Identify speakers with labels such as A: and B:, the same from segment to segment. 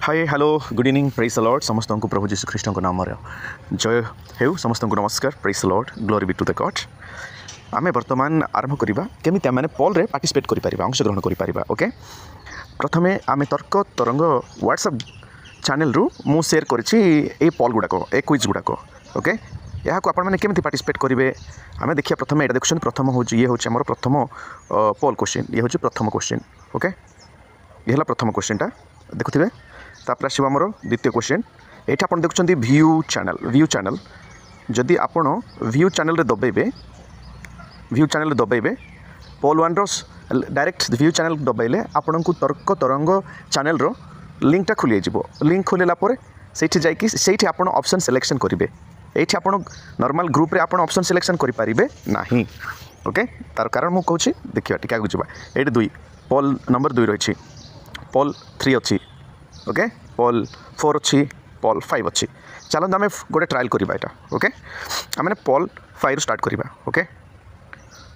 A: Hi hello good evening praise the Lord समस्त को प्रभु जीशु ख्रीष्ट को नाम जय हेउ समस्त को नमस्कार praise the lord glory be to the god amen वर्तमान आरंभ करबा केमिति आमे पोल रे पार्टिसिपेट करि परिबा अंशग्रहण करि परिबा ओके प्रथमे आमे तर्क तरंग व्हाट्सएप चैनल रु मु शेयर करछि ए पोल गुडाको ए क्विज गुडाको ओके यहाँ को आपण माने केमिति पार्टिसिपेट करिवे आमे देखिया प्रथमे एटा देखछन प्रथम होछि ये होछि हमर प्रथम पोल क्वेश्चन ये होछि प्रथम क्वेश्चन ओके ये हला प्रथम क्वेश्चन टा देखुथिबे तापर आसो आमर द्वितीय क्वेश्चन ये आप देखुं व्यू चैनल जदि आपण व्यू चैनल रे दबाइबे पोल वन डायरेक्ट व्यू चैनल दबाइले आपण को तर्क तरंग चैनल रो लिंक टा खुली जाइबो लिंक खोलेला पर सेठी जाइकी सेठी आपण ऑप्शन सिलेक्शन करिवे एठी आपण नॉर्मल ग्रुप रे आपण ऑप्शन सिलेक्शन करि परिबे नाही ओके तार कारण मु कहूची देखिबा टिका गुजबा एठी दुई पोल नंबर 2 रहिछि पोल 3 अछि ओके पोल 4 अच्छी पोल 5 अच्छी चलो आम गोटे ट्रायल करवा यहाँ ओके आम पोल 5 स्टार्ट करवा ओके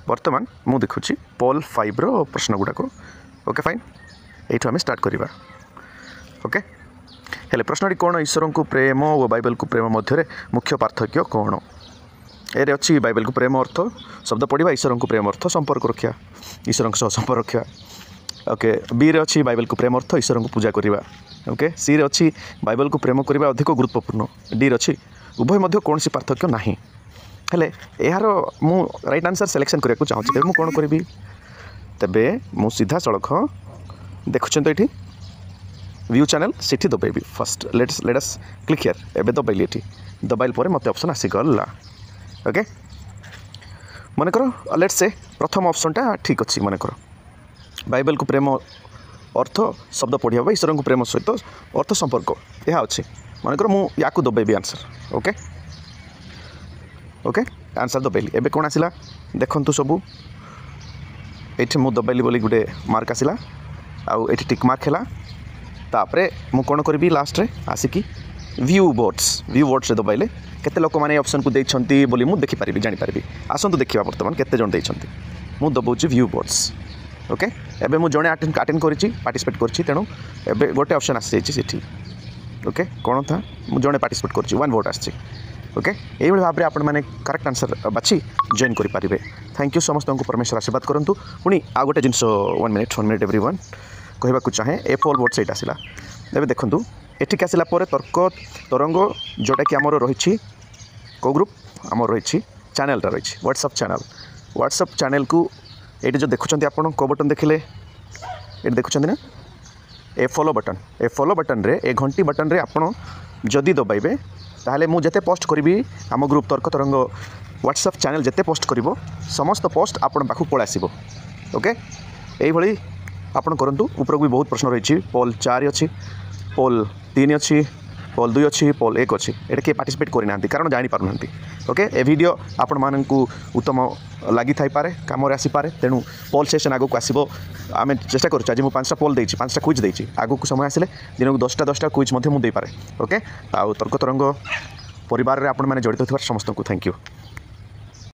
A: बर्तमान मु देखुची पोल 5 रो प्रश्न गुड़ाक ओके फाइन यू आम स्टार्ट करवा ओके हेले प्रश्न कौन ईश्वर को प्रेम और बाइबल को प्रेम मध्य मुख्य पार्थक्य कौन ए अच्छी बाइबल को प्रेम अर्थ शब्द पढ़ा ईश्वर को प्रेम अर्थ संपर्क रखा ईश्वर संपर्क रखा ओके बी रे अच्छी बाइबल को प्रेम अर्थ ईश्वर को पूजा करवा ओके सी रे अच्छी बाइबल को प्रेम करवा अधिक गुरुत्वपूर्ण डी रे अच्छी उभय मध्य कौन सी पार्थक्य नहीं हेले यार मु राइट आंसर सिलेक्शन करने को चाहूँगी तेज मुझे कौन करी तेबे मु सीधा सड़क देखुं तो ये व्यू चैनल सिटी दबाइबी फर्स्ट लेट्स क्लिक हियर एबे दबाइली ये दबाइल पर मत ऑप्शन आसीगला ओके मन कर लेट्स से प्रथम ऑप्शन टा ठीक अच्छी मन कर बाइबल को प्रेम अर्थ शब्द पढ़ा ईश्वर को प्रेम सहित अर्थ संपर्क यह अच्छे मनकर मुझे या दबाइबी आंसर ओके ओके आंसर दबाइली एबे कौन आसला देखु सबू ये मुझे दबाइली बोली गोटे मार्क आसला आउ ये टिक मार्क है तापरे मु कौन करी लास्ट रे आसिकी व्यू वर्ड्स दबाइले केते लोक मैंने ऑप्शन को देइछंती बोली मु देखिपारि जानीपारि आसतु देखा बर्तमान केते जन देइछंती मु दबाउची व्यू वर्ड्स ओके एबे मु जणे अटेंड करिछि पार्टिसिपेट करछि तेणु एबे गोटे ऑप्शन आसी जाइछि सेठी ओके कौन था मु जणे पार्टिसिपेट करछि 1 वोट आछि ओके एई भाव में आपण माने करेक्ट आंसर बाछि जॉइन करि पारिबे थैंक यू समस्त को परमेश्वर आशीर्वाद करंतु पुनी आ गोटे जिंस 1 मिनिट एवरीवन कहबा को चाहे ए पोल वोट सेट आसिला एबे देखंतु एठी आसिला पर तर्क तरंग जोटा कि हमर रहिछि को ग्रुप हमर रहिछि चैनल टा रहिछि व्हाट्सएप चैनल को ये जो देखुं आप को बटन देखिले ये देखुं ना ए फॉलो बटन रे ए घंटी बटन रे आप जदि दबाइबे ताहले मु जते पोस्ट करी आम ग्रुप तर्क तरंग व्हाट्सएप चैनल जते पोस्ट करिवो समस्त पोस्ट आपण पाखु पळ आसीबो ओके एई भली आपण करंतु ऊपर भी बहुत प्रश्न रही पोल 4 अच्छी पोल 3 अच्छी पोल 2 अच्छी पोल 1 अच्छी ये किए पार्टिसिपेट करना कारण जानी पारना ओके ए वीडियो आपण मानू उत्तम लगी थाईपे कम आसीपे तेणु पोल सेशन आगक आसो आम चेष्टा करूँ आज मुझे 5टा पोल देती 5टा क्विज देती आगक समय आसिले दिन को 10टा क्विज मुझे ओके आउ तर्क तरंग परिवार में आपण मैंने जड़ित समस्त को थैंक यू।